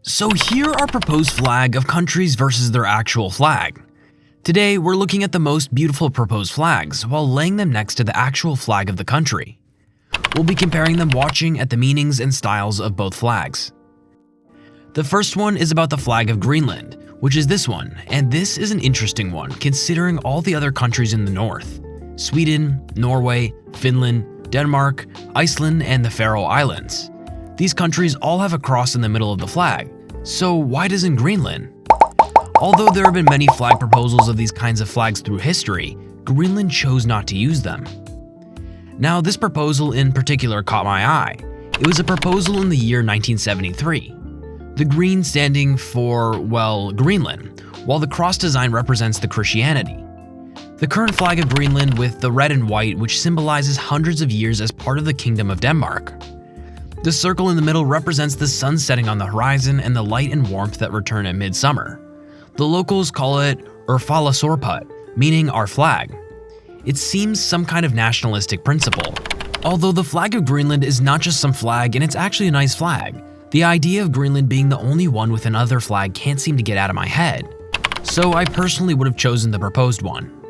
So here are proposed flag of countries versus their actual flag. Today, we're looking at the most beautiful proposed flags while laying them next to the actual flag of the country. We'll be comparing them, watching at the meanings and styles of both flags. The first one is about the flag of Greenland, which is this one, and this is an interesting one considering all the other countries in the north: Sweden, Norway, Finland, Denmark, Iceland, and the Faroe Islands. These countries all have a cross in the middle of the flag, so why doesn't Greenland? Although there have been many flag proposals of these kinds of flags through history, Greenland chose not to use them. Now, this proposal in particular caught my eye. It was a proposal in the year 1973. The green standing for, well, Greenland, while the cross design represents the Christianity. The current flag of Greenland with the red and white, which symbolizes hundreds of years as part of the Kingdom of Denmark. The circle in the middle represents the sun setting on the horizon and the light and warmth that return at midsummer. The locals call it Urfalasorput, meaning our flag. It seems some kind of nationalistic principle. Although the flag of Greenland is not just some flag, and it's actually a nice flag, the idea of Greenland being the only one with another flag can't seem to get out of my head. So I personally would have chosen the proposed one.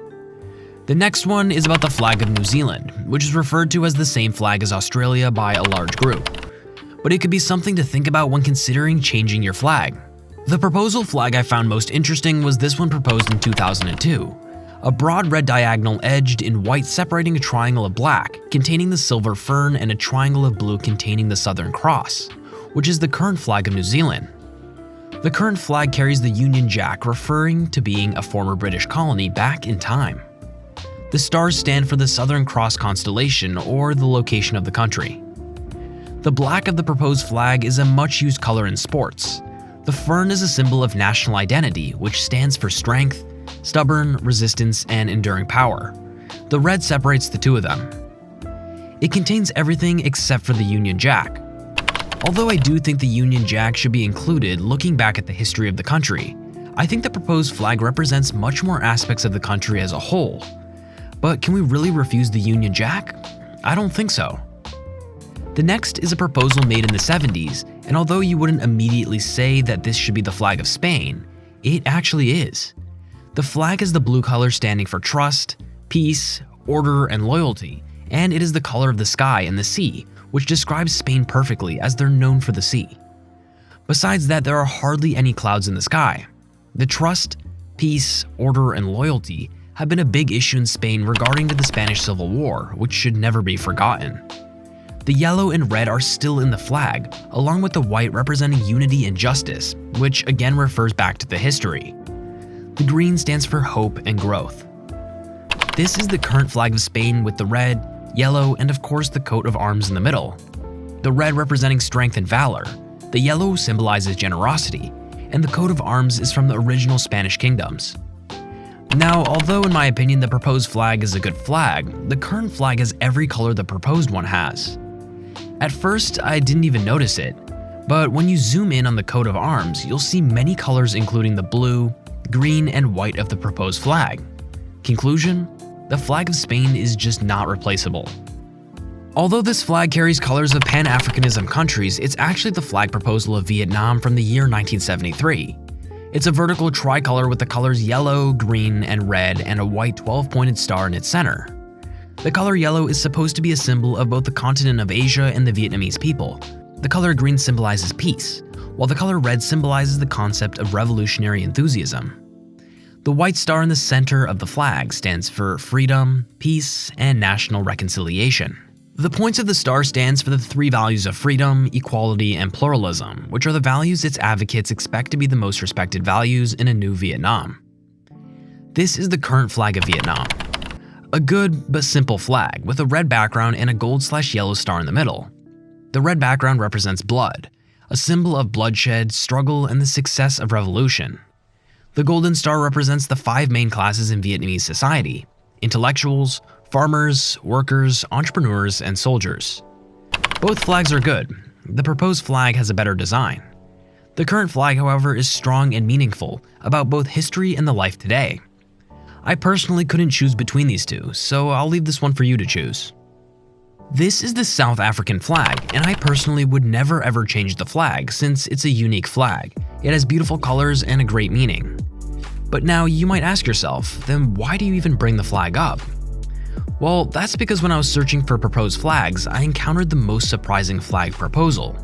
The next one is about the flag of New Zealand, which is referred to as the same flag as Australia by a large group. But it could be something to think about when considering changing your flag. The proposal flag I found most interesting was this one proposed in 2002. A broad red diagonal edged in white separating a triangle of black containing the silver fern and a triangle of blue containing the Southern Cross, which is the current flag of New Zealand. The current flag carries the Union Jack, referring to being a former British colony back in time. The stars stand for the Southern Cross constellation or the location of the country. The black of the proposed flag is a much-used color in sports. The fern is a symbol of national identity, which stands for strength, stubborn, resistance, and enduring power. The red separates the two of them. It contains everything except for the Union Jack. Although I do think the Union Jack should be included, looking back at the history of the country, I think the proposed flag represents much more aspects of the country as a whole. But can we really refuse the Union Jack? I don't think so. The next is a proposal made in the 70s, and although you wouldn't immediately say that this should be the flag of Spain, it actually is. The flag is the blue color standing for trust, peace, order, and loyalty, and it is the color of the sky and the sea, which describes Spain perfectly as they're known for the sea. Besides that, there are hardly any clouds in the sky. The trust, peace, order, and loyalty have been a big issue in Spain regarding to the Spanish Civil War, which should never be forgotten. The yellow and red are still in the flag, along with the white representing unity and justice, which again refers back to the history. The green stands for hope and growth. This is the current flag of Spain with the red, yellow, and of course the coat of arms in the middle. The red representing strength and valor, the yellow symbolizes generosity, and the coat of arms is from the original Spanish kingdoms. Now, although in my opinion the proposed flag is a good flag, the current flag has every color the proposed one has. At first, I didn't even notice it, but when you zoom in on the coat of arms, you'll see many colors including the blue, green, and white of the proposed flag. Conclusion? The flag of Spain is just not replaceable. Although this flag carries colors of Pan-Africanism countries, it's actually the flag proposal of Vietnam from the year 1973. It's a vertical tricolor with the colors yellow, green, and red, and a white 12-pointed star in its center. The color yellow is supposed to be a symbol of both the continent of Asia and the Vietnamese people. The color green symbolizes peace, while the color red symbolizes the concept of revolutionary enthusiasm. The white star in the center of the flag stands for freedom, peace, and national reconciliation. The points of the star stands for the three values of freedom, equality, and pluralism, which are the values its advocates expect to be the most respected values in a new Vietnam. This is the current flag of Vietnam. A good but simple flag with a red background and a gold/yellow star in the middle. The red background represents blood, a symbol of bloodshed, struggle, and the success of revolution. The golden star represents the 5 main classes in Vietnamese society: intellectuals, farmers, workers, entrepreneurs, and soldiers. Both flags are good. The proposed flag has a better design. The current flag, however, is strong and meaningful about both history and the life today. I personally couldn't choose between these two, so I'll leave this one for you to choose. This is the South African flag, and I personally would never ever change the flag since it's a unique flag. It has beautiful colors and a great meaning. But now you might ask yourself, then why do you even bring the flag up? Well, that's because when I was searching for proposed flags, I encountered the most surprising flag proposal.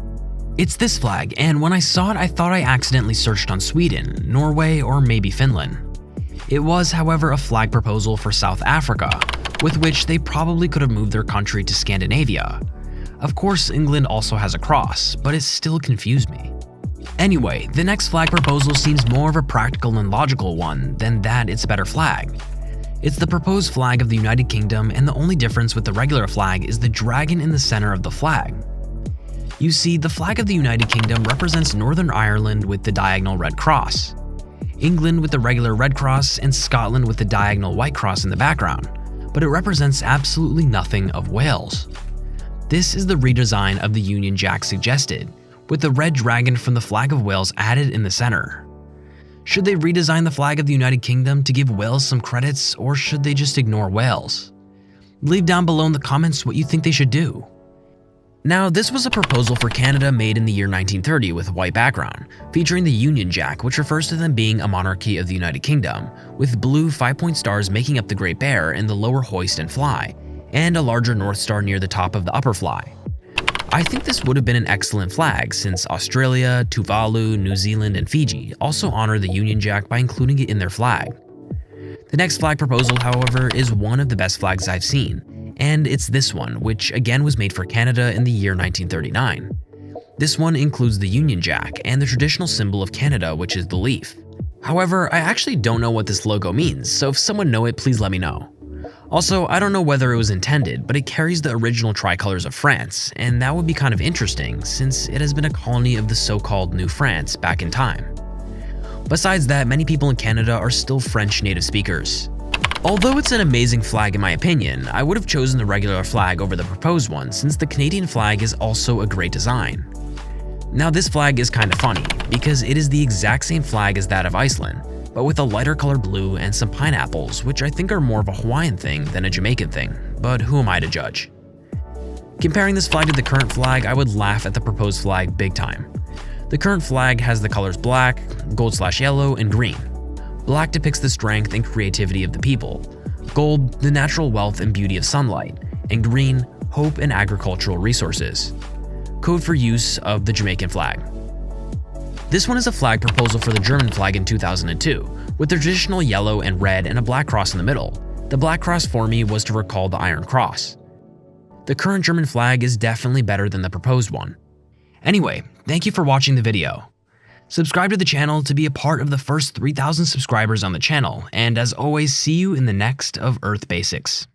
It's this flag, and when I saw it, I thought I accidentally searched on Sweden, Norway, or maybe Finland. It was, however, a flag proposal for South Africa, with which they probably could have moved their country to Scandinavia. Of course, England also has a cross, but it still confused me. Anyway, the next flag proposal seems more of a practical and logical one than that it's a better flag. It's the proposed flag of the United Kingdom, and the only difference with the regular flag is the dragon in the center of the flag. You see, the flag of the United Kingdom represents Northern Ireland with the diagonal red cross, England with the regular red cross, and Scotland with the diagonal white cross in the background, but it represents absolutely nothing of Wales. This is the redesign of the Union Jack suggested, with the red dragon from the flag of Wales added in the center. Should they redesign the flag of the United Kingdom to give Wales some credits, or should they just ignore Wales? Leave down below in the comments what you think they should do. Now, this was a proposal for Canada made in the year 1930 with a white background, featuring the Union Jack, which refers to them being a monarchy of the United Kingdom, with blue 5-point stars making up the Great Bear in the lower hoist and fly, and a larger North Star near the top of the upper fly. I think this would have been an excellent flag since Australia, Tuvalu, New Zealand, and Fiji also honor the Union Jack by including it in their flag. The next flag proposal, however, is one of the best flags I've seen, and it's this one, which again was made for Canada in the year 1939. This one includes the Union Jack and the traditional symbol of Canada, which is the leaf. However, I actually don't know what this logo means, so if someone knows it, please let me know. Also, I don't know whether it was intended, but it carries the original tricolors of France, and that would be kind of interesting since it has been a colony of the so-called New France back in time. Besides that, many people in Canada are still French native speakers. Although it's an amazing flag in my opinion, I would have chosen the regular flag over the proposed one since the Canadian flag is also a great design. Now this flag is kind of funny because it is the exact same flag as that of Iceland, but with a lighter color blue and some pineapples, which I think are more of a Hawaiian thing than a Jamaican thing, but who am I to judge? Comparing this flag to the current flag, I would laugh at the proposed flag big time. The current flag has the colors black, gold/yellow, and green. Black depicts the strength and creativity of the people, gold, the natural wealth and beauty of sunlight, and green, hope and agricultural resources. Code for use of the Jamaican flag. This one is a flag proposal for the German flag in 2002, with the traditional yellow and red and a black cross in the middle. The black cross for me was to recall the Iron Cross. The current German flag is definitely better than the proposed one. Anyway, thank you for watching the video. Subscribe to the channel to be a part of the first 3,000 subscribers on the channel, and as always, see you in the next of Earth Basics.